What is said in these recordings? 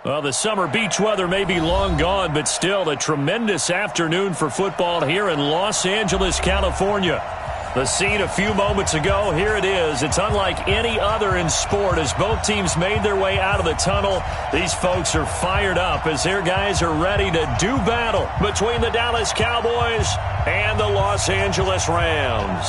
Well, the summer beach weather may be long gone, but still a tremendous afternoon for football here in Los Angeles, California. The scene a few moments ago, here it is. It's unlike any other in sport as both teams made their way out of the tunnel. These folks are fired up as their guys are ready to do battle between the Dallas Cowboys and the Los Angeles Rams.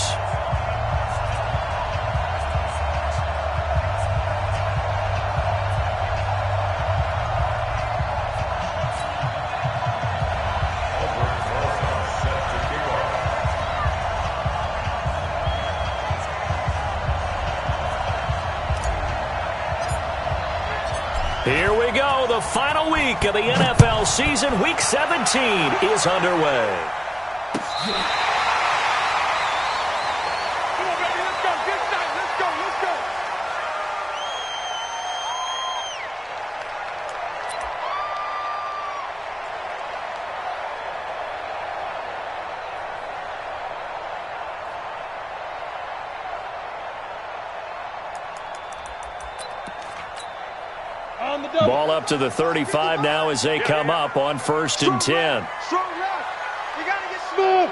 Here we go. The final week of the NFL season. Week 17 is underway. Ball up to the 35 now as they come up on 1st and 10. You got to get smooth.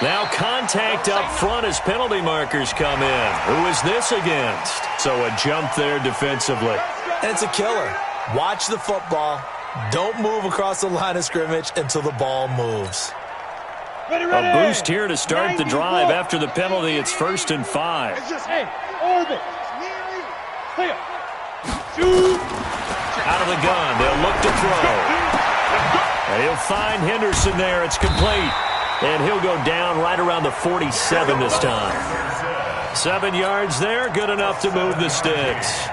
Now contact up front as penalty markers come in. Who is this against? So a jump there defensively. And it's a killer. Watch the football. Don't move across the line of scrimmage until the ball moves. A boost here to start the drive. After the penalty, it's 1st and 5. Orbit. Out of the gun, they'll look to throw. And he'll find Henderson there. It's complete. And he'll go down right around the 47 this time. 7 yards there, good enough to move the sticks.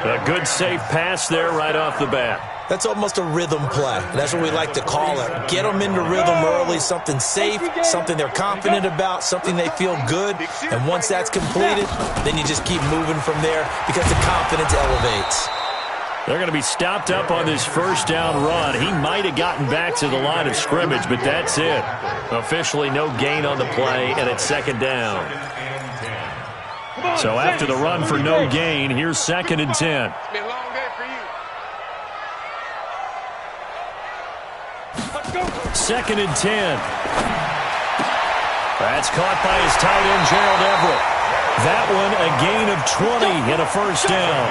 A good, safe pass there right off the bat. That's almost a rhythm play. That's what we like to call it. Get them into rhythm early, something safe, something they're confident about, something they feel good. And once that's completed, then you just keep moving from there because the confidence elevates. They're going to be stopped up on this first down run. He might have gotten back to the line of scrimmage, but that's it. Officially no gain on the play, and it's 2nd down. So after the run for no gain, here's 2nd and 10. Second and 10. That's caught by his tight end, Gerald Everett. That one a gain of 20 and a first down.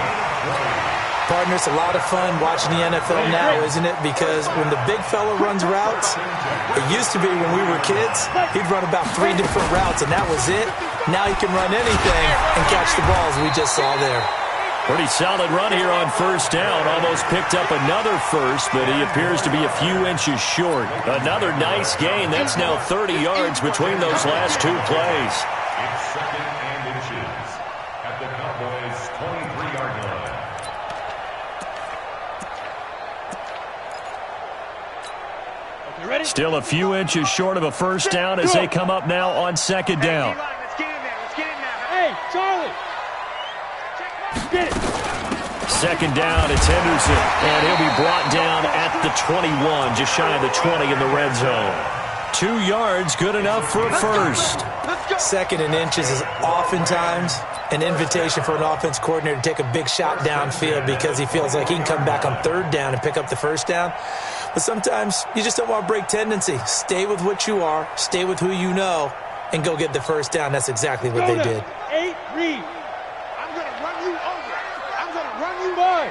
Partner, it's a lot of fun watching the NFL now, isn't it? Because when the big fella runs routes, it used to be when we were kids, he'd run about 3 different routes, and that was it. Now he can run anything and catch the balls we just saw there. Pretty solid run here on first down. Almost picked up another first, but he appears to be a few inches short. Another nice gain. That's now 30 yards between those last 2 plays. It's 2nd and inches at the Cowboys' 23-yard line. Still a few inches short of a first down as they come up now on 2nd down. Let's get in there. Let's get in there. Hey, Charlie. Get it. 2nd down, it's Henderson, and he'll be brought down at the 21, just shy of the 20 in the red zone. 2 yards, good enough for a first. 2nd and inches is oftentimes an invitation for an offense coordinator to take a big shot downfield because he feels like he can come back on 3rd down and pick up the first down. But sometimes you just don't want to break tendency. Stay with what you are, stay with who you know, and go get the first down. That's exactly what they did. 8, read. I'm going to run you over. I'm going to run you 5.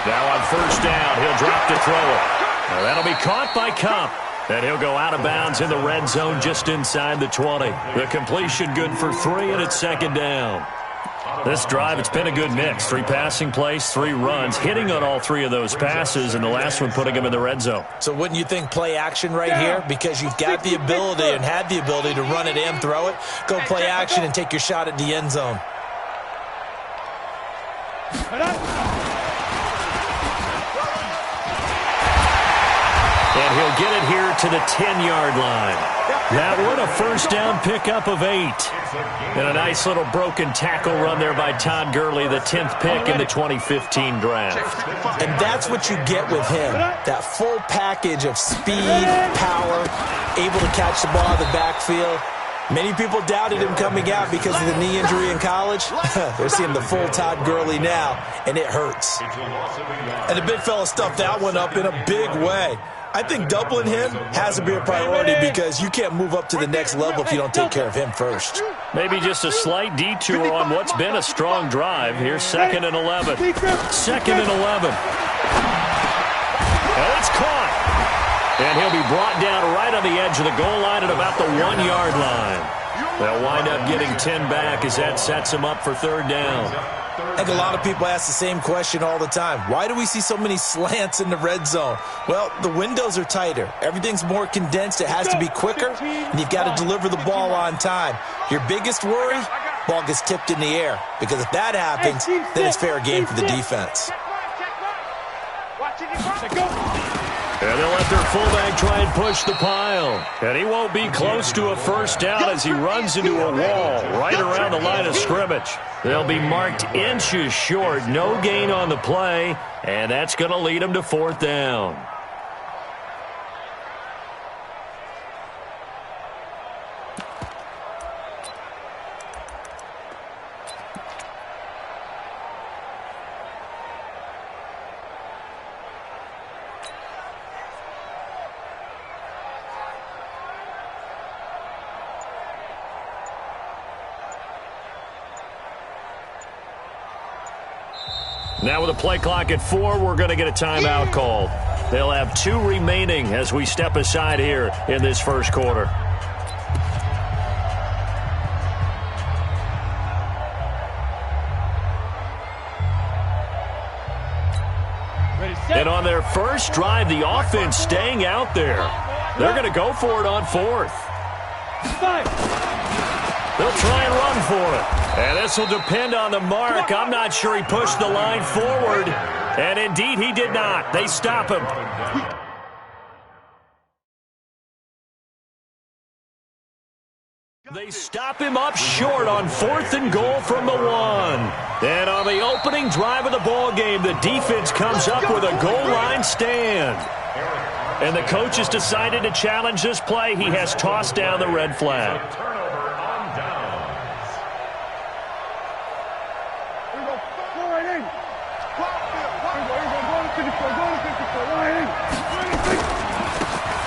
Now on first down, he'll drop to throw it. Now that'll be caught by Cup. And he'll go out of bounds in the red zone just inside the 20. The completion good for 3, and it's 2nd down. This drive, it's been a good mix. 3 passing plays, 3 runs, hitting on all 3 of those passes, and the last one putting him in the red zone. So wouldn't you think play action right here? Because you've got the ability and had the ability to run it and throw it. Go play action and take your shot at the end zone. And he'll get it here to the 10-yard line. That one a first down pickup of 8. And a nice little broken tackle run there by Todd Gurley, the 10th pick in the 2015 draft. And that's what you get with him, that full package of speed, power, able to catch the ball in the backfield. Many people doubted him coming out because of the knee injury in college. They're seeing the full Todd Gurley now, and it hurts. And the big fella stuffed that one up in a big way. I think doubling him has to be a priority because you can't move up to the next level if you don't take care of him first. Maybe just a slight detour on what's been a strong drive. Here's 2nd and 11. 2nd and 11. And it's caught. And he'll be brought down right on the edge of the goal line at about the 1-yard line. They'll wind up getting 10 back as that sets him up for 3rd down. I think a lot of people ask the same question all the time. Why do we see so many slants in the red zone? Well, the windows are tighter. Everything's more condensed. It has to be quicker, and you've got to deliver the ball on time. Your biggest worry, ball gets tipped in the air. Because if that happens, then it's fair game for the defense. And they'll let their fullback try and push the pile. And he won't be close to a first down as he runs into a wall right around the line of scrimmage. They'll be marked inches short. No gain on the play. And that's going to lead them to 4th down. Now with a play clock at 4, we're going to get a timeout called. They'll have 2 remaining as we step aside here in this first quarter. And on their first drive, the offense staying out there. They're going to go for it on 4th. They'll try and run for it. And this will depend on the mark. I'm not sure he pushed the line forward. And indeed, he did not. They stop him. They stop him up short on 4th and goal from the 1. And on the opening drive of the ball game, the defense comes up with a goal line stand. And the coach has decided to challenge this play. He has tossed down the red flag.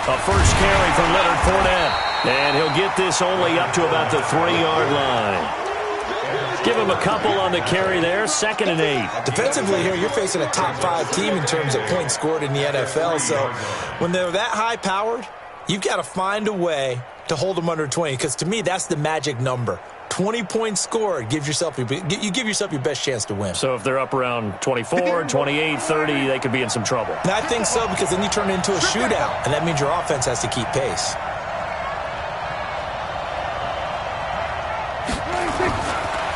A first carry for Leonard Fournette. And he'll get this only up to about the 3-yard line. Give him a couple on the carry there. 2nd and 8. Defensively here, you're facing a top 5 team in terms of points scored in the NFL. So when they're that high-powered, you've got to find a way to hold them under 20. Because to me, that's the magic number. 20 points scored, you give yourself your best chance to win. So if they're up around 24, 28, 30, they could be in some trouble. And I think so, because then you turn it into a shootout, and that means your offense has to keep pace.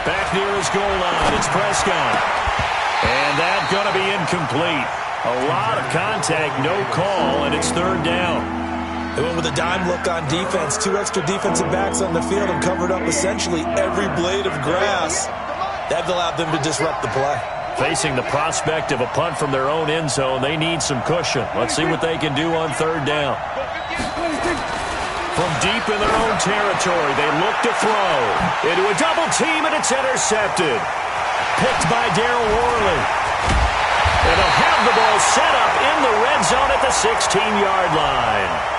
Back near his goal line, it's Prescott. And that's going to be incomplete. A lot of contact, no call, and it's 3rd down. They went with a dime look on defense. 2 extra defensive backs on the field and covered up essentially every blade of grass. That allowed them to disrupt the play. Facing the prospect of a punt from their own end zone, they need some cushion. Let's see what they can do on 3rd down. From deep in their own territory, they look to throw. Into a double team, and it's intercepted. Picked by Darryl Worley. And they'll have the ball set up in the red zone at the 16-yard line.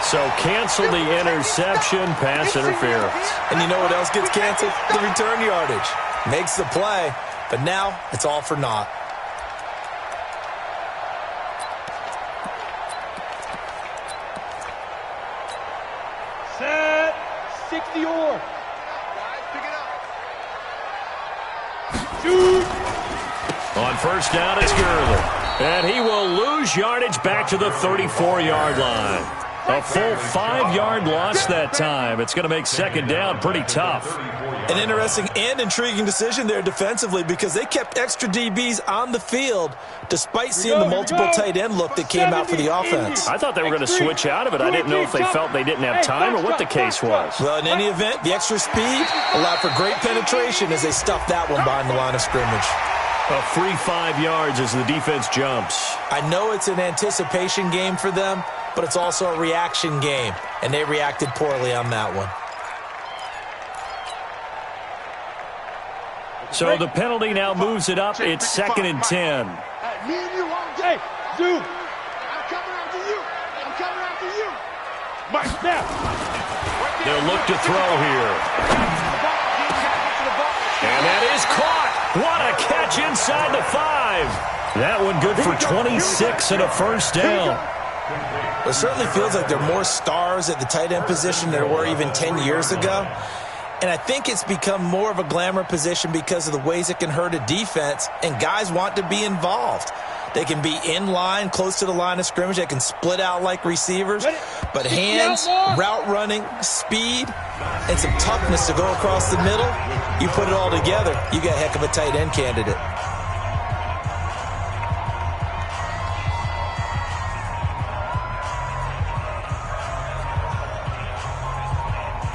So cancel the interception, pass interference. And you know what else gets canceled? The return yardage. Makes the play, but now it's all for naught. Set. 60-or. Shoot. On first down, it's Gurley. And he will lose yardage back to the 34-yard line. A full 5-yard loss that time. It's going to make second down pretty tough. An interesting and intriguing decision there defensively because they kept extra DBs on the field despite seeing the multiple tight end look that came out for the offense. I thought they were going to switch out of it. I didn't know if they felt they didn't have time or what the case was. Well, in any event, the extra speed allowed for great penetration as they stuffed that one behind the line of scrimmage. A free 5 yards as the defense jumps. I know it's an anticipation game for them, but it's also a reaction game, and they reacted poorly on that one. So the penalty now moves it up. It's 2nd and 10. Me and you all day. Dude, I'm coming after you. I'm coming after you. Mike, snap. They'll look to throw here. And that is caught. What a catch inside the 5. That one good for 26 and a first down. It certainly feels like there are more stars at the tight end position than there were even 10 years ago. And I think it's become more of a glamour position because of the ways it can hurt a defense, and guys want to be involved. They can be in line, close to the line of scrimmage. They can split out like receivers. But hands, route running, speed, and some toughness to go across the middle, you put it all together, you got a heck of a tight end candidate.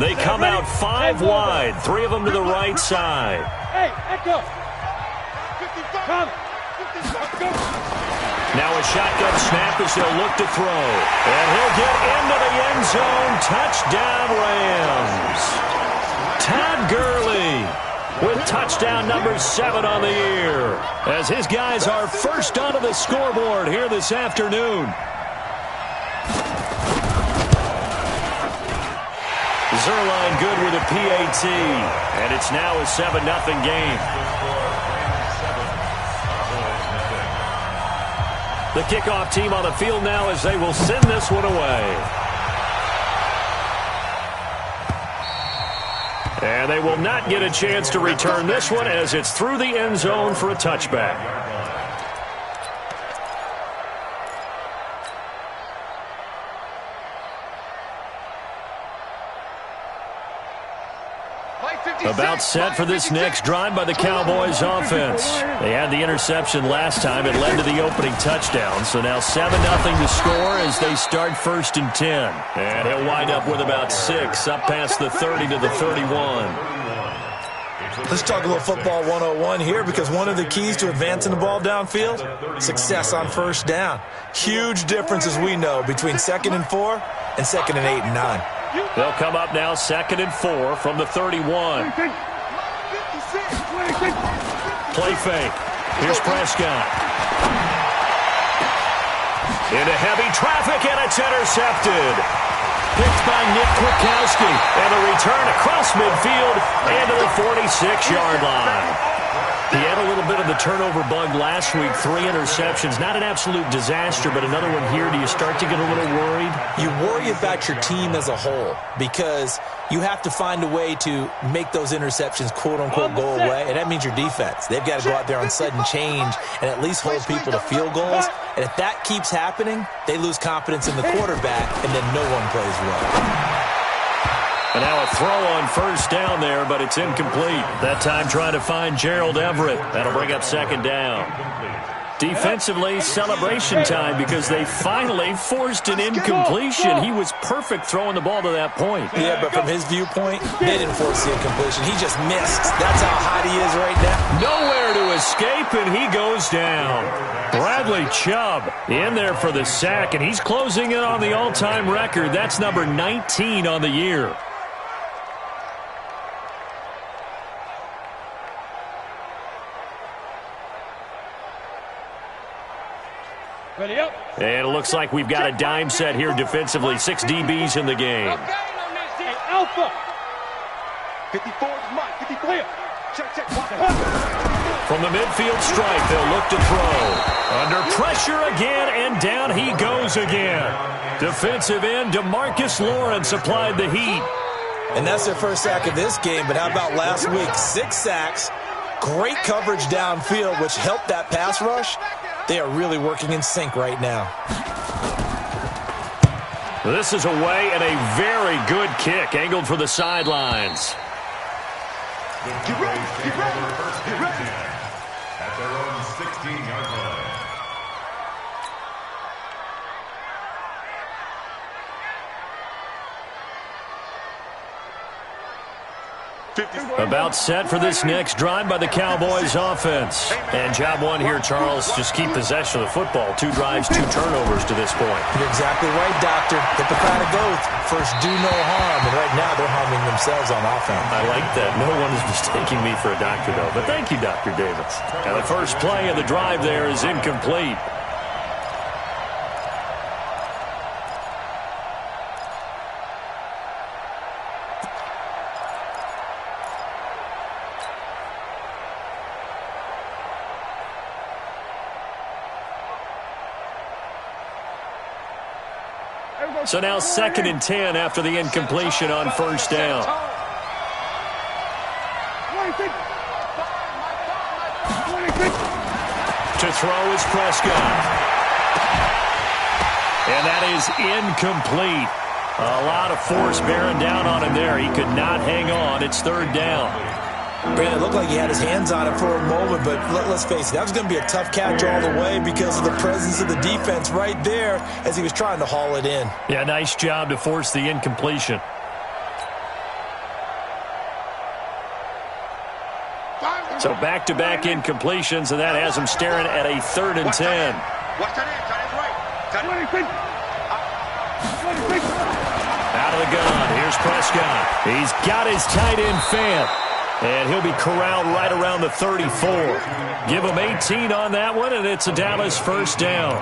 They come out 5 wide, 3 of them to the right side. Hey, Echo. Come. Now a shotgun snap as they'll look to throw. And he'll get into the end zone. Touchdown, Rams. Todd Gurley with touchdown number 7 on the year, as his guys are first onto the scoreboard here this afternoon. Zerline good with a PAT, and it's now a 7-0 game. The kickoff team on the field now as they will send this one away. And they will not get a chance to return this one as it's through the end zone for a touchback. About set for this next drive by the Cowboys offense. They had the interception last time. It led to the opening touchdown. So now 7-0 to score as they start 1st and 10. And he'll wind up with about 6 up past the 30 to the 31. Let's talk a little football 101 here, because one of the keys to advancing the ball downfield, success on first down. Huge difference, as we know, between 2nd and 4 and 2nd and 8 and 9. They'll come up now 2nd and 4 from the 31. Play fake. Here's Prescott. Into heavy traffic, and it's intercepted. Picked by Nick Kwiatkowski. And a return across midfield and to the 46-yard line. He had a little bit of the turnover bug last week, 3 interceptions. Not an absolute disaster, but another one here. Do you start to get a little worried? You worry about your team as a whole because you have to find a way to make those interceptions, quote-unquote, go away, and that means your defense. They've got to go out there on sudden change and at least hold people to field goals. And if that keeps happening, they lose confidence in the quarterback, and then no one plays well. And now a throw on first down there, but it's incomplete. That time trying to find Gerald Everett. That'll bring up 2nd down. Defensively, celebration time because they finally forced an incompletion. He was perfect throwing the ball to that point. Yeah, but from his viewpoint, they didn't force the incompletion. He just missed. That's how hot he is right now. Nowhere to escape, and he goes down. Bradley Chubb in there for the sack, and he's closing in on the all-time record. That's number 19 on the year. Ready up. And it looks like we've got a dime set here defensively. 6 DBs in the game. Hey, Alpha. 54 is Mike. 54. Check. From the midfield stripe, they'll look to throw. Under pressure again, and down he goes again. Defensive end DeMarcus Lawrence applied the heat. And that's their first sack of this game, but how about last week? 6 sacks, great coverage downfield, which helped that pass rush. They are really working in sync right now. This is away and a very good kick angled for the sidelines. The Cowboys take over first and 10 at their own 16-yard line. About set for this next drive by the Cowboys offense. And job one here, Charles, just keep possession of the football. 2 drives, 2 turnovers to this point. You're exactly right, Doctor. Hippocratic oath. First, do no harm. And right now, they're harming themselves on offense. I like that. No one is mistaking me for a doctor, though. But thank you, Dr. Davis. Now, the first play of the drive there is incomplete. So now 2nd and 10 after the incompletion on first down. To throw is Prescott. And that is incomplete. A lot of force bearing down on him there. He could not hang on. It's 3rd down. Brandon, it looked like he had his hands on it for a moment, but let's face it, that was going to be a tough catch all the way because of the presence of the defense right there as he was trying to haul it in. Yeah, nice job to force the incompletion. So back-to-back incompletions, and that has him staring at a 3rd and 10. Out of the gun, here's Prescott. He's got his tight end Fant. And he'll be corralled right around the 34. Give him 18 on that one, and it's a Dallas first down.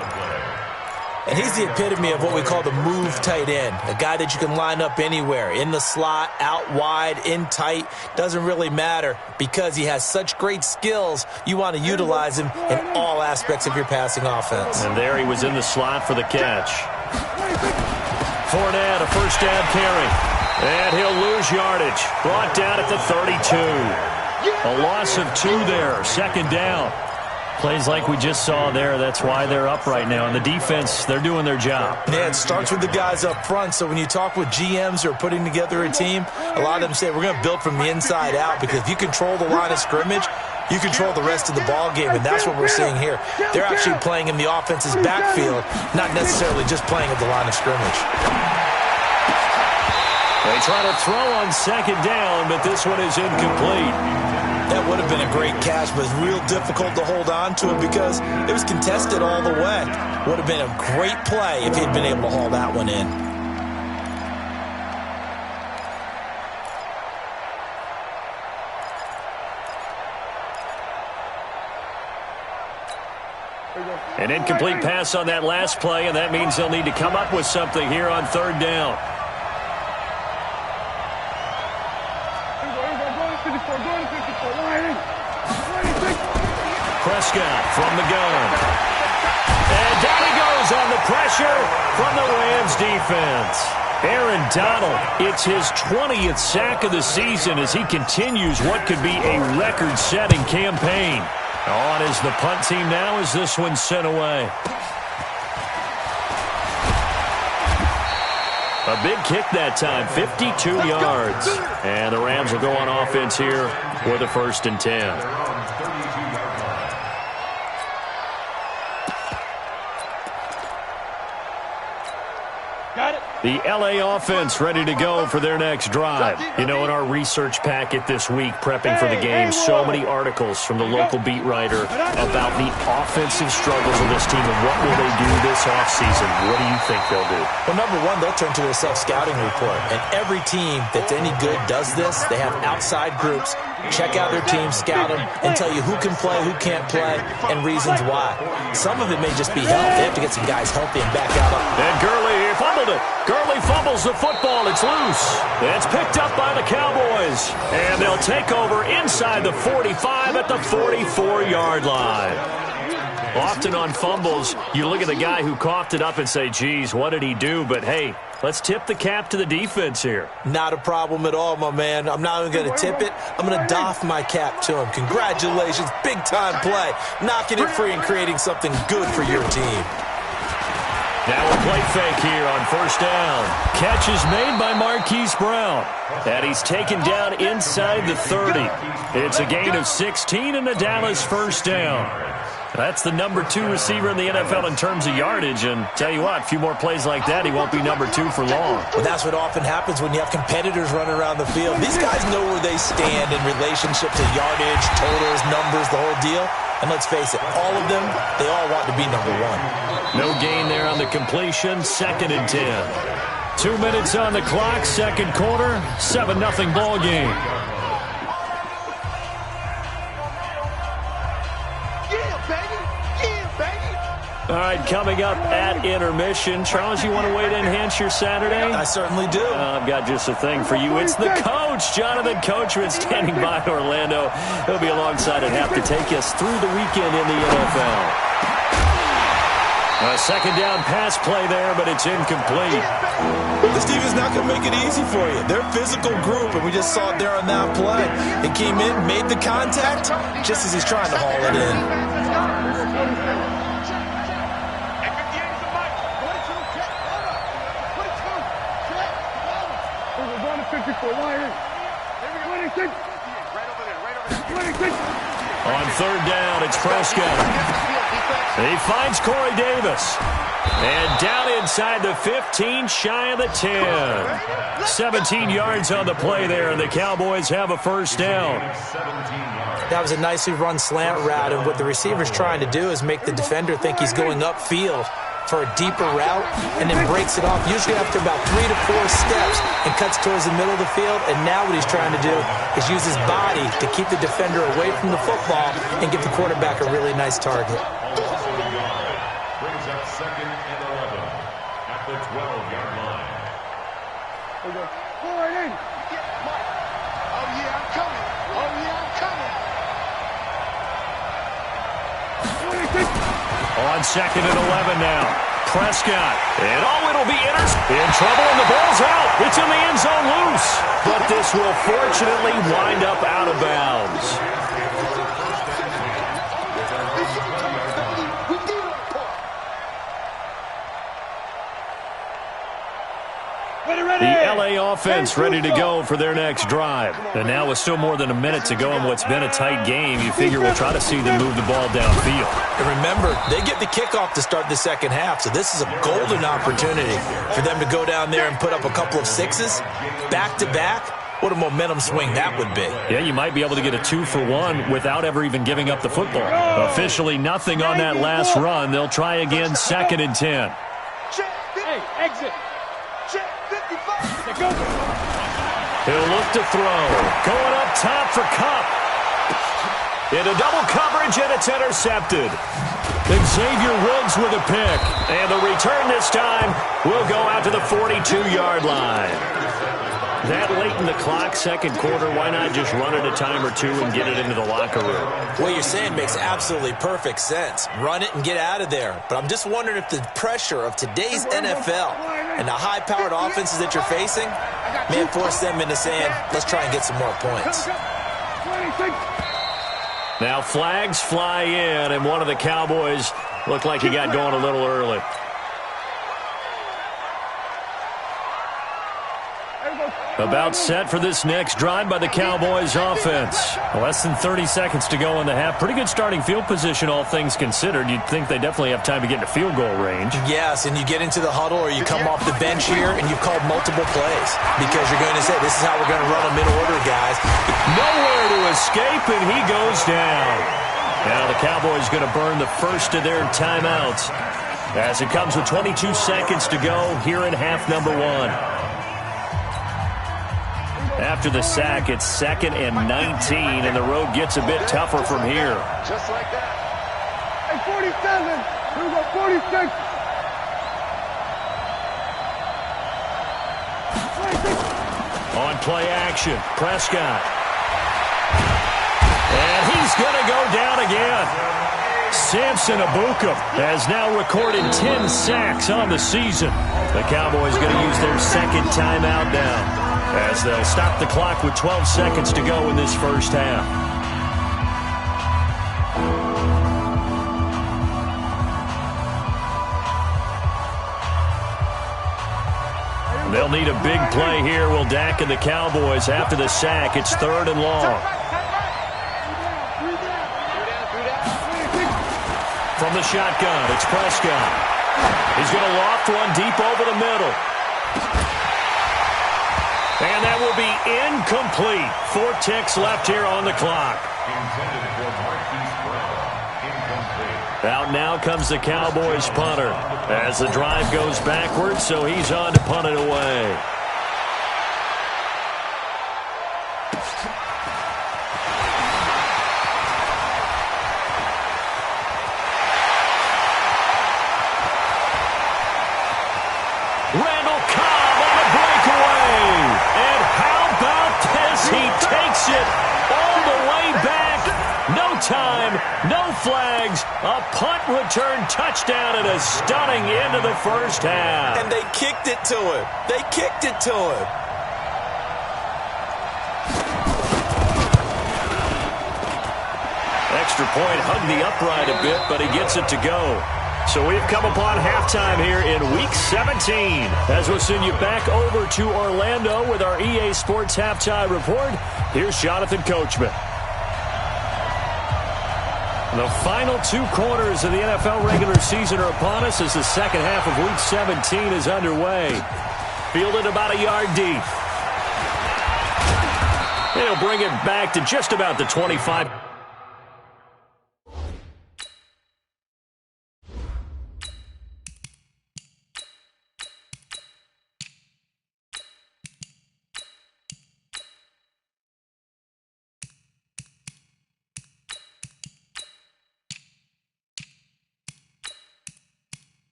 And he's the epitome of what we call the move tight end, a guy that you can line up anywhere, in the slot, out wide, in tight, doesn't really matter because he has such great skills. You want to utilize him in all aspects of your passing offense. And there he was in the slot for the catch. Fournette, a first down carry. And he'll lose yardage. Brought down at the 32. A loss of 2 there. 2nd down. Plays like we just saw there. That's why they're up right now. And the defense, they're doing their job. Yeah, it starts with the guys up front. So when you talk with GMs who are putting together a team, a lot of them say we're going to build from the inside out because if you control the line of scrimmage, you control the rest of the ball game, and that's what we're seeing here. They're actually playing in the offense's backfield, not necessarily just playing at the line of scrimmage. They try to throw on 2nd down, but this one is incomplete. That would have been a great catch, but it's real difficult to hold on to it because it was contested all the way. Would have been a great play if he'd been able to haul that one in. An incomplete pass on that last play, and that means they'll need to come up with something here on 3rd down. Prescott from the gun. And down he goes on the pressure from the Rams defense. Aaron Donald, it's his 20th sack of the season as he continues what could be a record-setting campaign. On is the punt team now as this one's sent away. A big kick that time, 52 yards. And the Rams will go on offense here with a 1st and 10. The L.A. offense ready to go for their next drive. You know, in our research packet this week, prepping for the game, so many articles from the local beat writer about the offensive struggles of this team and what will they do this offseason. What do you think they'll do? Well, number one, they'll turn to their self-scouting report. And every team that's any good does this. They have outside groups. Check out their team, scout them, and tell you who can play, who can't play, and reasons why. Some of it may just be health. They have to get some guys healthy and back out. And Gurley here fumbled it. Gurley fumbles the football. It's loose. It's picked up by the Cowboys. And they'll take over inside the 45 at the 44-yard line. Often on fumbles, you look at the guy who coughed it up and say, geez, what did he do? But, hey, let's tip the cap to the defense here. Not a problem at all, my man. I'm not even going to tip it. I'm going to doff my cap to him. Congratulations. Big-time play. Knocking it free and creating something good for your team. Now a play fake here on first down. Catch is made by Marquise Brown. And he's taken down inside the 30. It's a gain of 16 and a Dallas first down. That's the number 2 receiver in the NFL in terms of yardage. And tell you what, a few more plays like that, he won't be number 2 for long. Well, that's what often happens when you have competitors running around the field. These guys know where they stand in relationship to yardage, totals, numbers, the whole deal. And let's face it, all of them, they all want to be number 1. No gain there on the completion. 2nd and 10. 2 minutes on the clock, second quarter, 7-0 ball game. All right, coming up at intermission. Charles, you want to wait to enhance your Saturday? I certainly do. I've got just a thing for you. It's the coach, Jonathan Coachman, standing by Orlando. He'll be alongside at half to take us through the weekend in the NFL. A second down pass play there, but it's incomplete. This defense not going to make it easy for you. They're a physical group, and we just saw it there on that play. It came in, made the contact, just as he's trying to haul it in. On third down, it's Prescott. He finds Corey Davis. And down inside the 15, shy of the 10. 17 yards on the play there, and the Cowboys have a first down. That was a nicely run slant route, and what the receiver's trying to do is make the defender think he's going upfield for a deeper route, and then breaks it off, usually after about 3 to 4 steps, and cuts towards the middle of the field. And now what he's trying to do is use his body to keep the defender away from the football and give the quarterback a really nice target. Brings up 2nd and 11 at the 12-yard line. On 2nd and 11 now. Prescott. And it'll be in trouble, and the ball's out. It's in the end zone loose. But this will fortunately wind up out of bounds. The LA offense ready to go for their next drive. And now with still more than a minute to go in what's been a tight game, you figure we'll try to see them move the ball downfield. And remember, they get the kickoff to start the second half, so this is a golden opportunity for them to go down there and put up a couple of sixes back-to-back. What a momentum swing that would be. Yeah, you might be able to get a 2-for-1 without ever even giving up the football. Officially nothing on that last run. They'll try again, 2nd and 10. Hey, exit. He'll look to throw. Going up top for Kupp. Into double coverage, and it's intercepted. Xavier Woods with a pick. And the return this time will go out to the 42-yard line. That late in the clock, second quarter, why not just run it a time or two and get it into the locker room? What you're saying makes absolutely perfect sense. Run it and get out of there. But I'm just wondering if the pressure of today's NFL and the high-powered offenses that you're facing may force them into saying, let's try and get some more points. Now flags fly in, and one of the Cowboys looked like he got going a little early. About set for this next drive by the Cowboys offense. Less than 30 seconds to go in the half. Pretty good starting field position, all things considered. You'd think they definitely have time to get into field goal range. Yes, and you get into the huddle or you come off the bench here and you've called multiple plays because you're going to say, this is how we're going to run them in order, guys. Nowhere to escape, and he goes down. Now the Cowboys going to burn the first of their timeouts as it comes with 22 seconds to go here in half number 1. After the sack, it's 2nd and 19, and the road gets a bit tougher from here. Just like that. Hey, 47. Here we go, 46. 26. On play action, Prescott. And he's going to go down again. Samson Abuka has now recorded 10 sacks on the season. The Cowboys going to use their second timeout now, as they'll stop the clock with 12 seconds to go in this first half. They'll need a big play here. Will Dak and the Cowboys after the sack. It's 3rd and long. From the shotgun, it's Prescott. He's going to loft one deep over the middle. And that will be incomplete. 4 ticks left here on the clock. Out now comes the Cowboys punter as the drive goes backwards, so he's on to punt it away. Randall Cobb on a breakaway. And how about this? He takes it all the way back. No time, no flags, a punt return touchdown and a stunning end of the first half. And they kicked it to him. They kicked it to him. Extra point hugged the upright a bit, but he gets it to go. So we've come upon halftime here in Week 17. As we'll send you back over to Orlando with our EA Sports Halftime Report, here's Jonathan Coachman. The final 2 quarters of the NFL regular season are upon us as the second half of Week 17 is underway. Fielded about a yard deep. He'll bring it back to just about the 25.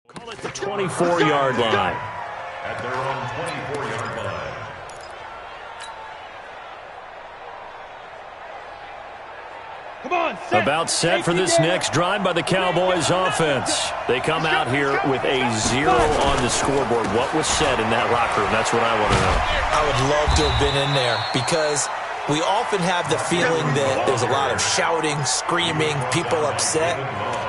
Call it the 24-yard line. At their own 24-yard line. Come on, set. About set for this next drive by the Cowboys offense. They come out here with a 0 on the scoreboard. What was said in that locker room? That's what I want to know. I would love to have been in there because we often have the feeling that there's a lot of shouting, screaming, people upset.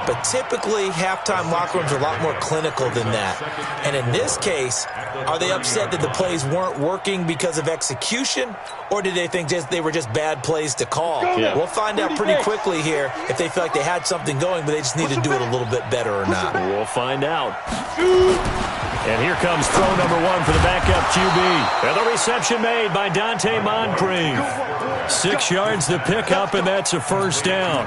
But typically, halftime locker rooms are a lot more clinical than that. And in this case, are they upset that the plays weren't working because of execution? Or did they think they were just bad plays to call? Yeah. We'll find out pretty quickly here if they feel like they had something going, but they just need to do it a little bit better or not. We'll find out. And here comes throw number 1 for the backup QB. And the reception made by Dante Moncrief. 6 yards to pick up, and that's a first down.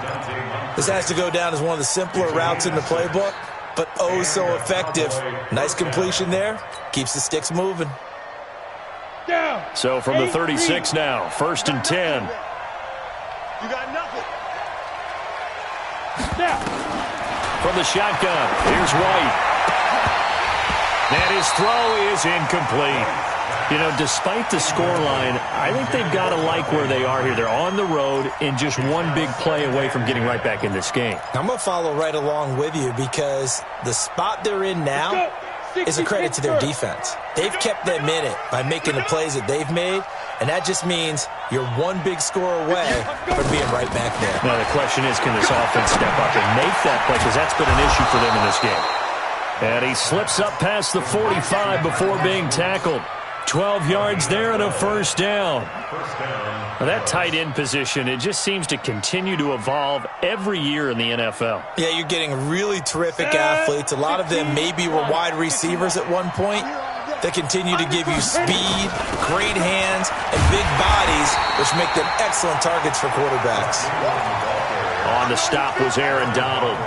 This has to go down as one of the simpler routes in the playbook, but oh so effective. Nice completion there. Keeps the sticks moving. Down. So from the 36 now, 1st and 10. You got nothing. Now. From the shotgun, here's White. And his throw is incomplete. You know, despite the scoreline, I think they've got to like where they are here. They're on the road and just one big play away from getting right back in this game. I'm going to follow right along with you because the spot they're in now is a credit to their defense. They've kept them in it by making the plays that they've made, and that just means you're one big score away from being right back there. Now, the question is, can this offense step up and make that play? Because that's been an issue for them in this game. And he slips up past the 45 before being tackled. 12 yards there and a first down. Well, that tight end position, it just seems to continue to evolve every year in the NFL. Yeah, you're getting really terrific athletes. A lot of them maybe were wide receivers at one point. They continue to give you speed, great hands, and big bodies, which make them excellent targets for quarterbacks. On the stop was Aaron Donald.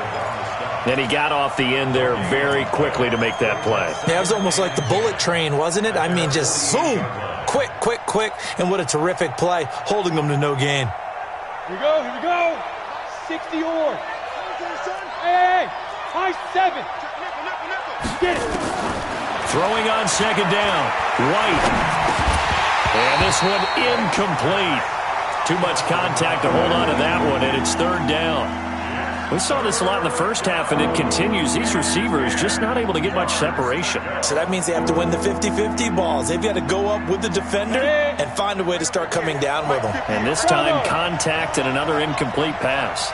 And he got off the end there very quickly to make that play. Yeah, it was almost like the bullet train, wasn't it? I mean, just zoom. Quick, quick, quick. And what a terrific play, holding them to no gain. Here we go. 60 or. Hey, high 7. Get it. Throwing on second down. White. And this one incomplete. Too much contact to hold on to that one, and it's third down. We saw this a lot in the first half, and it continues. These receivers just not able to get much separation. So that means they have to win the 50-50 balls. They've got to go up with the defender and find a way to start coming down with them. And this time, contact and another incomplete pass.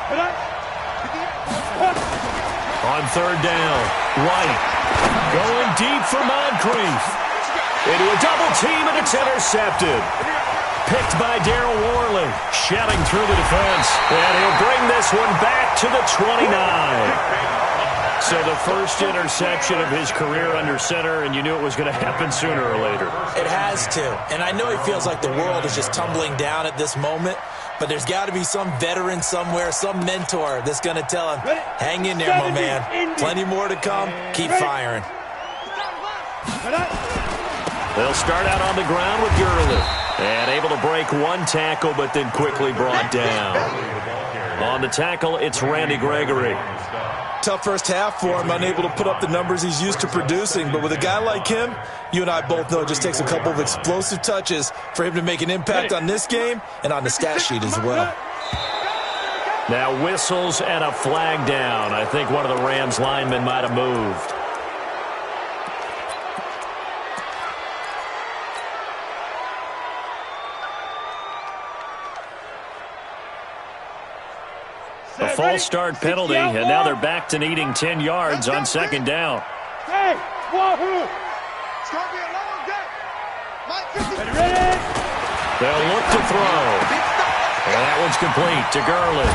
On third down, White going deep for Moncrief. Into a double team, and it's intercepted. Picked by Darryl Worley, shedding through the defense, and he'll bring this one back to the 29. So the first interception of his career under center, and you knew it was going to happen sooner or later. It has to, and I know he feels like the world is just tumbling down at this moment, but there's got to be some veteran somewhere, some mentor that's going to tell him, hang in there, my man. Plenty more to come. Keep firing. They'll start out on the ground with Gurley. And able to break one tackle, but then quickly brought down. On the tackle, it's Randy Gregory. Tough first half for him, unable to put up the numbers he's used to producing. But with a guy like him, you and I both know it just takes a couple of explosive touches for him to make an impact on this game and on the stat sheet as well. Now whistles and a flag down. I think one of the Rams linemen might have moved. A false start penalty, and now they're back to needing 10 yards on second down. Hey, wahoo! It's going to be a long day. Ready? They'll look to throw. And that one's complete to Gurley.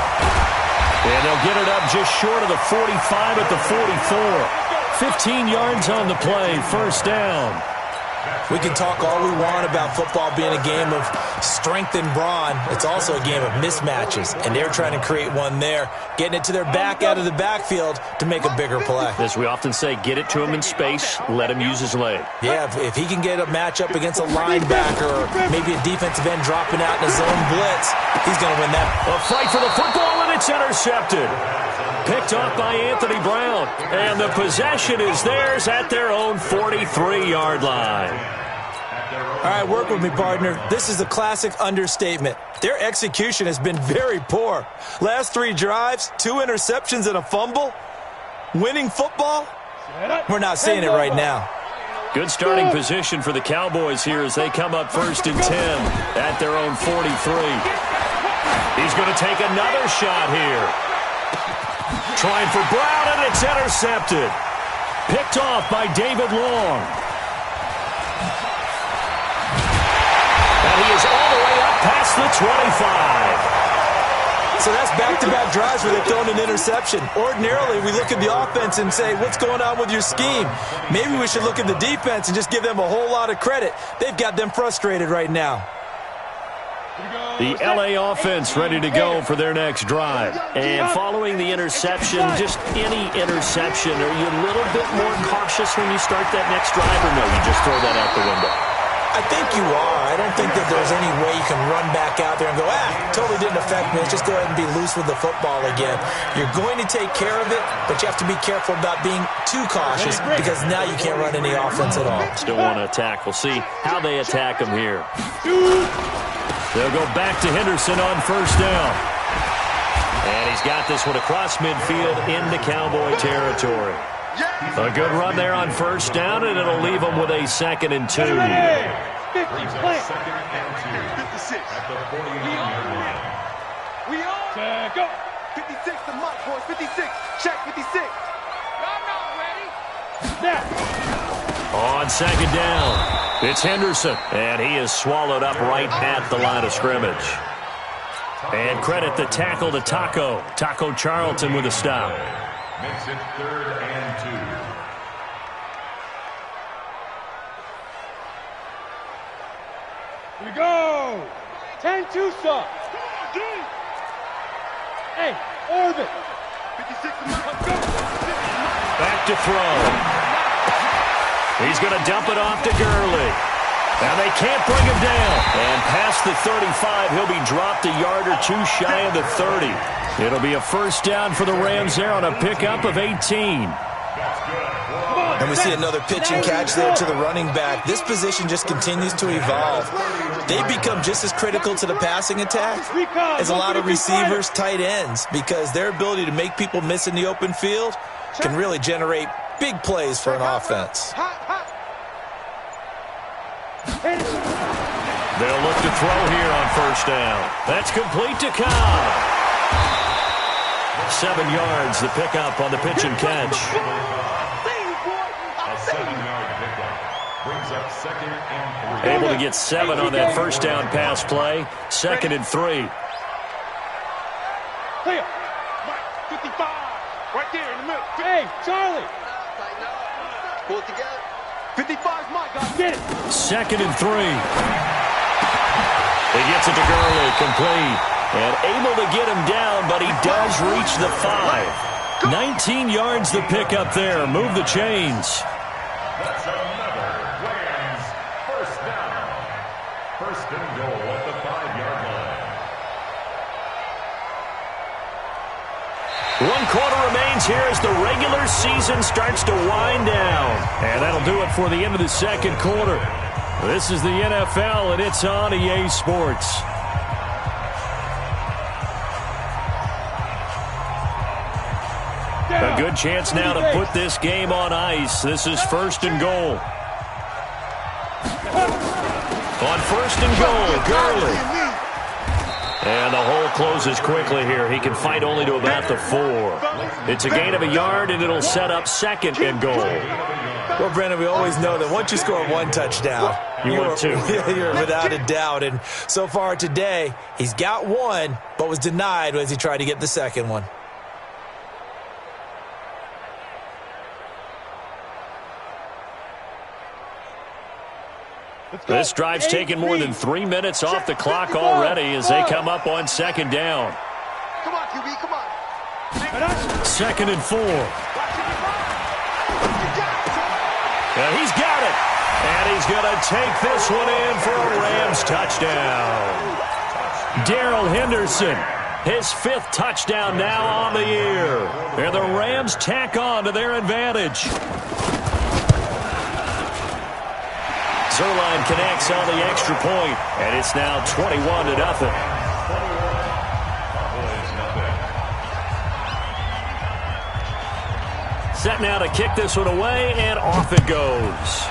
And they'll get it up just short of the 45 at the 44. 15 yards on the play, first down. We can talk all we want about football being a game of strength and brawn. It's also a game of mismatches, and they're trying to create one there, getting it to their back out of the backfield to make a bigger play. As we often say, get it to him in space, let him use his leg. Yeah, if he can get a matchup against a linebacker or maybe a defensive end dropping out in a zone blitz, he's going to win that. A fight for the football, and it's intercepted. Picked off by Anthony Brown. And the possession is theirs at their own 43-yard line. All right, work with me, partner. This is a classic understatement. Their execution has been very poor. Last 3 drives, 2 interceptions and a fumble. Winning football? We're not seeing it right now. Good starting position for the Cowboys here as they come up first and 10 at their own 43. He's going to take another shot here. Trying for Brown, and it's intercepted. Picked off by David Long. And he is all the way up past the 25. So that's back-to-back drives where they've thrown an interception. Ordinarily, we look at the offense and say, what's going on with your scheme? Maybe we should look at the defense and just give them a whole lot of credit. They've got them frustrated right now. The LA offense ready to go for their next drive. And following the interception, just any interception, are you a little bit more cautious when you start that next drive, or no, you just throw that out the window? I think you are. I don't think that there's any way you can run back out there and go, totally didn't affect me. Let's just go ahead and be loose with the football again. You're going to take care of it, but you have to be careful about being too cautious because now you can't run any offense at all. Still want to attack. We'll see how they attack them here. They'll go back to Henderson on first down. And he's got this one across midfield into Cowboy territory. A good run there on first down, and it'll leave them with a 2nd and 2. 56. We on. Go. 56 to Mike, boys. 56. Check 56. Y'all not ready. Now. On second down, It's Henderson, and he is swallowed up right at the line of scrimmage. And credit the tackle to Taco. Taco Charlton with a stop. Makes it 3rd and 2. Here we go. 10-2 suck. Hey, orbit. 56. Back to throw. He's going to dump it off to Gurley. Now they can't bring him down. And past the 35, he'll be dropped a yard or two shy of the 30. It'll be a first down for the Rams there on a pickup of 18. And we see another pitch and catch there to the running back. This position just continues to evolve. They become just as critical to the passing attack as a lot of receivers, tight ends, because their ability to make people miss in the open field can really generate big plays for an offense. They'll look to throw here on first down. That's complete to Cobb. 7 yards, the pickup on the pitch and catch. A 7-yard pickup brings up 2nd and 3. Able to get 7 on that first down pass play. 2nd and 3. Clear. 55. Right there in the middle. Hey, Charlie. Pull it together. 55's my guy. Get it. 2nd and 3. He gets it to Gurley, complete. And able to get him down, but he does reach the 5. 19 yards the pickup there. Move the chains. That's another Rams first down. 1st and goal at the 5-yard line. 1 quarter remains here as the regular season starts to wind down. And that'll do it for the end of the 2nd quarter. This is the NFL, and it's on EA Sports. A good chance now to put this game on ice. This is 1st and goal. On 1st and goal, Gurley. And the hole closes quickly here. He can fight only to about the 4. It's a gain of a yard, and it'll set up 2nd and goal. Well, Brandon, we always know that once you score 1 touchdown, you're 2. You're without a doubt. And so far today, he's got 1, but was denied as he tried to get the 2nd one. This drive's taken more than 3 minutes off the clock already as they come up on 2nd down. Come on, QB, come on. 2nd and 4. He's got it. And he's going to take this one in for a Rams touchdown. Darrell Henderson, his 5th touchdown now on the year. And the Rams tack on to their advantage. Zerline connects on the extra point, and it's now 21-0. Set now to kick this one away, and off it goes.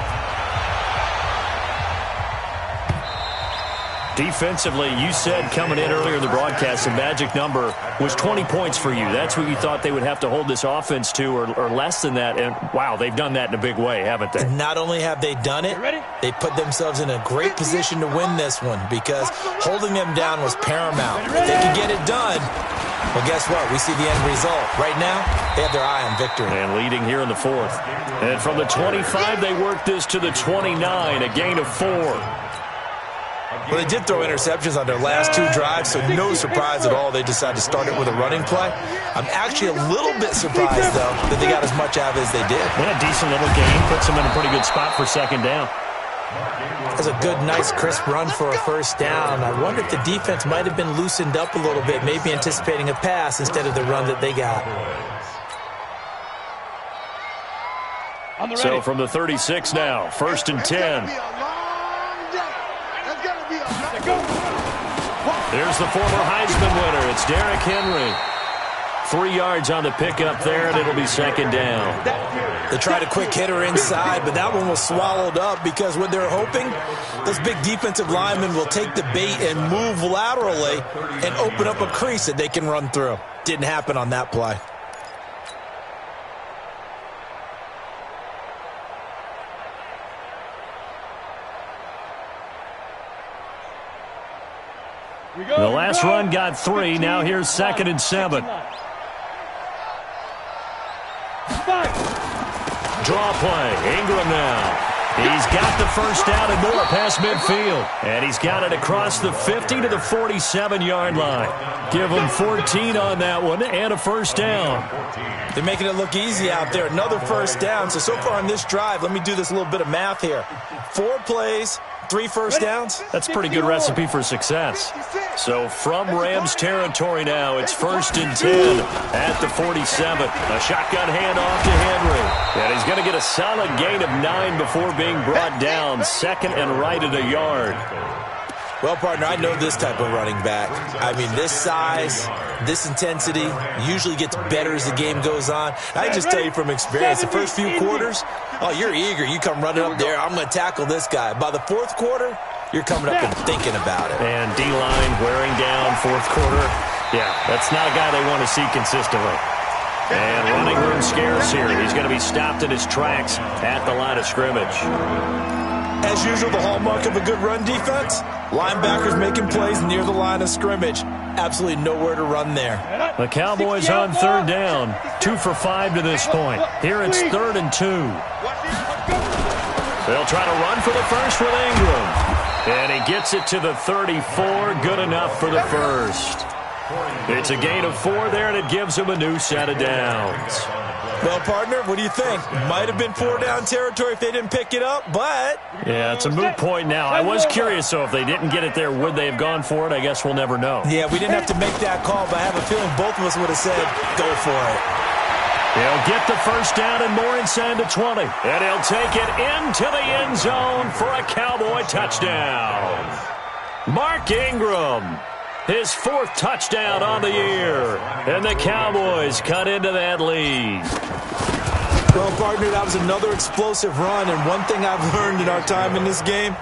Defensively, you said coming in earlier in the broadcast, the magic number was 20 points for you. That's what you thought they would have to hold this offense to, or less than that. And, wow, they've done that in a big way, haven't they? And not only have they done it, they put themselves in a great position to win this one because holding them down was paramount. If they could get it done, well, guess what? We see the end result. Right now, they have their eye on victory. And leading here in the 4th. And from the 25, they work this to the 29, a gain of 4. Well, they did throw interceptions on their last 2 drives, so no surprise at all they decided to start it with a running play. I'm actually a little bit surprised, though, that they got as much out of it as they did. What a decent little game. Puts them in a pretty good spot for 2nd down. That's a good, nice, crisp run for a first down. I wonder if the defense might have been loosened up a little bit, maybe anticipating a pass instead of the run that they got. So from the 36 now, 1st and 10. There's the former Heisman winner. It's Derrick Henry. 3 yards on the pickup there, and it'll be 2nd down. They tried a quick hitter inside, but that one was swallowed up because what they're hoping, those big defensive linemen will take the bait and move laterally and open up a crease that they can run through. Didn't happen on that play. The last run got 3. Now here's 2nd and 7. Draw play. Ingram now. He's got the first down and more past midfield. And he's got it across the 50 to the 47-yard line. Give him 14 on that one and a first down. They're making it look easy out there. Another first down. So far on this drive, let me do this little bit of math here. 4 plays, 3 first downs. That's a pretty good recipe for success. So from Rams territory now, it's 1st and 10 at the 47. A shotgun handoff to Henry. And he's going to get a solid gain of 9 before being brought down. 2nd and right at a yard. Well, partner, I know this type of running back. I mean, this size, this intensity usually gets better as the game goes on. I just tell you from experience, the first few quarters, oh, you're eager. You come running up there, I'm going to tackle this guy. By the 4th quarter, you're coming up and thinking about it. And D-line wearing down 4th quarter. Yeah, that's not a guy they want to see consistently. And running room scarce here. He's going to be stopped in his tracks at the line of scrimmage. As usual, the hallmark of a good run defense, linebackers making plays near the line of scrimmage. Absolutely nowhere to run there. The Cowboys on 3rd down. 2 for 5 to this point. Here it's 3rd and 2. They'll try to run for the first with Ingram. And he gets it to the 34. Good enough for the first. It's a gain of 4 there, and it gives him a new set of downs. Well, partner, what do you think? Might have been 4-down territory if they didn't pick it up, but... Yeah, it's a moot point now. I was curious, though, if they didn't get it there, would they have gone for it? I guess we'll never know. Yeah, we didn't have to make that call, but I have a feeling both of us would have said, go for it. He'll get the first down and more inside the 20. And he'll take it into the end zone for a Cowboy touchdown. Mark Ingram. His 4th touchdown on the year. And the Cowboys cut into that lead. Well, partner, that was another explosive run. And one thing I've learned in our time in this game,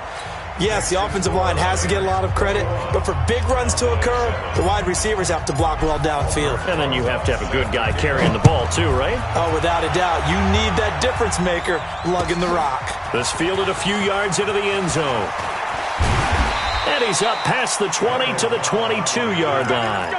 yes, the offensive line has to get a lot of credit. But for big runs to occur, the wide receivers have to block well downfield. And then you have to have a good guy carrying the ball, too, right? Oh, without a doubt. You need that difference maker lugging the rock. This fielded a few yards into the end zone. And he's up past the 20 to the 22-yard line.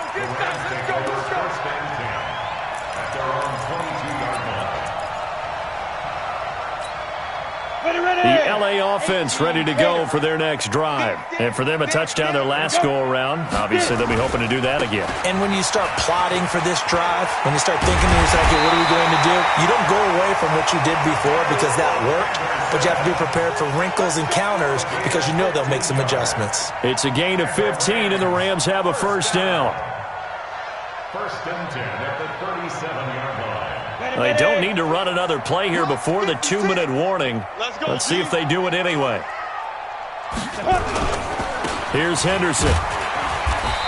The LA offense ready to go for their next drive. And for them, a touchdown their last go-around. Obviously, they'll be hoping to do that again. And when you start plotting for this drive, when you start thinking to yourself, okay, what are we going to do? You don't go away from what you did before because that worked, but you have to be prepared for wrinkles and counters because you know they'll make some adjustments. It's a gain of 15, and the Rams have a first down. 1st and 10 at the 37-yard line. They don't need to run another play here before the 2-minute warning. Let's see if they do it anyway. Here's Henderson.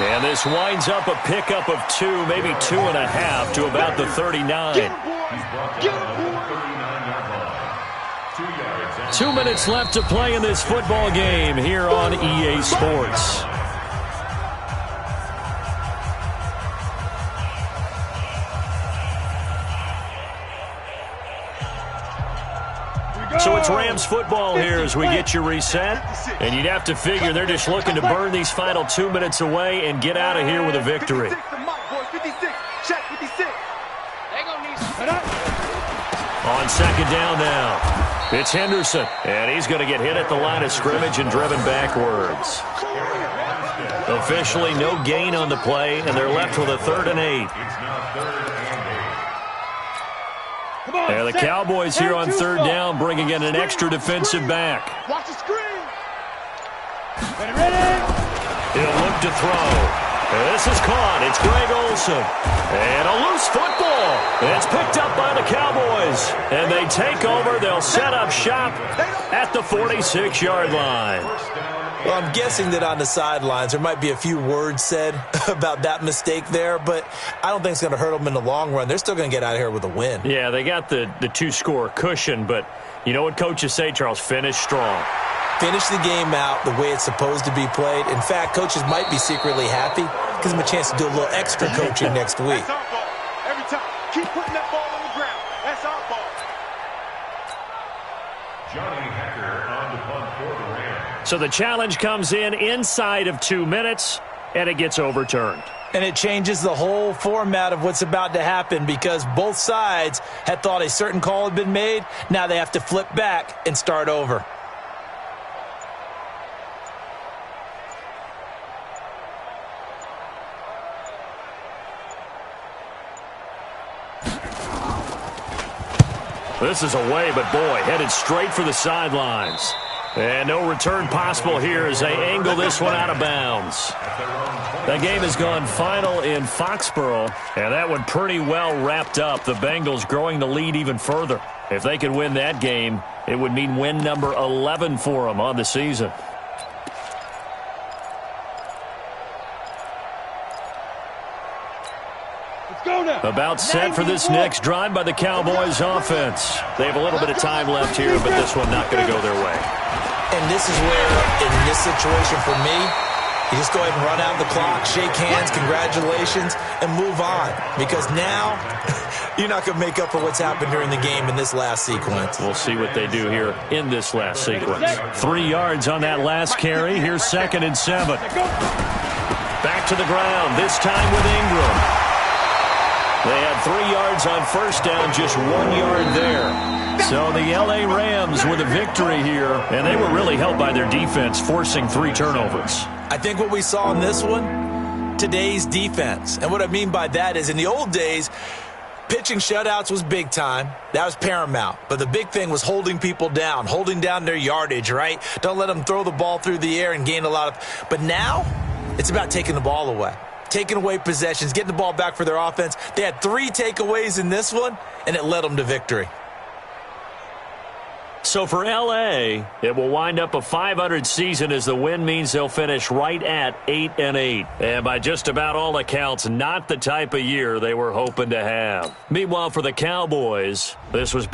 And this winds up a pickup of 2, maybe 2.5 to about the 39. 2 minutes left to play in this football game here on EA Sports. So it's Rams football here as we get you reset. And you'd have to figure they're just looking to burn these final 2 minutes away and get out of here with a victory. On 2nd down now, it's Henderson. And he's going to get hit at the line of scrimmage and driven backwards. Officially no gain on the play, and they're left with a 3rd and 8. And the Cowboys here on 3rd down, bringing in an extra defensive back. Watch the screen. He'll look to throw. This is caught. It's Greg Olsen. And a loose football. It's picked up by the Cowboys. And they take over. They'll set up shop at the 46-yard line. Well, I'm guessing that on the sidelines there might be a few words said about that mistake there, but I don't think it's going to hurt them in the long run. They're still going to get out of here with a win. Yeah, they got the 2-score cushion, but you know what coaches say, Charles? Finish strong. Finish the game out the way it's supposed to be played. In fact, coaches might be secretly happy. Gives them a chance to do a little extra coaching next week. That's our ball. Every time. Keep putting that ball on the ground. That's our ball. Johnny Hacker on the punt for the Rams. So the challenge comes in inside of 2 minutes. and it gets overturned. And it changes the whole format of what's about to happen because both sides had thought a certain call had been made. Now they have to flip back and start over. This is away, but boy, headed straight for the sidelines. And no return possible here as they angle this one out of bounds. That game has gone final in Foxborough, and that one pretty well wrapped up. The Bengals growing the lead even further. If they could win that game, it would mean win number 11 for them on the season. About set for this next drive by the Cowboys offense. They have a little bit of time left here, but this one not going to go their way. And this is where, in this situation for me, you just go ahead and run out the clock, shake hands, congratulations, and move on. Because now, you're not going to make up for what's happened during the game in this last sequence. We'll see what they do here in this last sequence. 3 yards on that last carry. Here's 2nd and 7. Back to the ground, this time with Ingram. They had 3 yards on first down, just 1 yard there. So the L.A. Rams with a victory here, and they were really helped by their defense, forcing 3 turnovers. I think what we saw in this one, today's defense. And what I mean by that is in the old days, pitching shutouts was big time. That was paramount. But the big thing was holding people down, holding down their yardage, right? Don't let them throw the ball through the air and gain a lot of. But now, it's about taking the ball away. Taking away possessions, getting the ball back for their offense. They had 3 takeaways in this one, and it led them to victory. So for L.A., it will wind up a .500 season as the win means they'll finish right at 8-8. And by just about all accounts, not the type of year they were hoping to have. Meanwhile, for the Cowboys, this was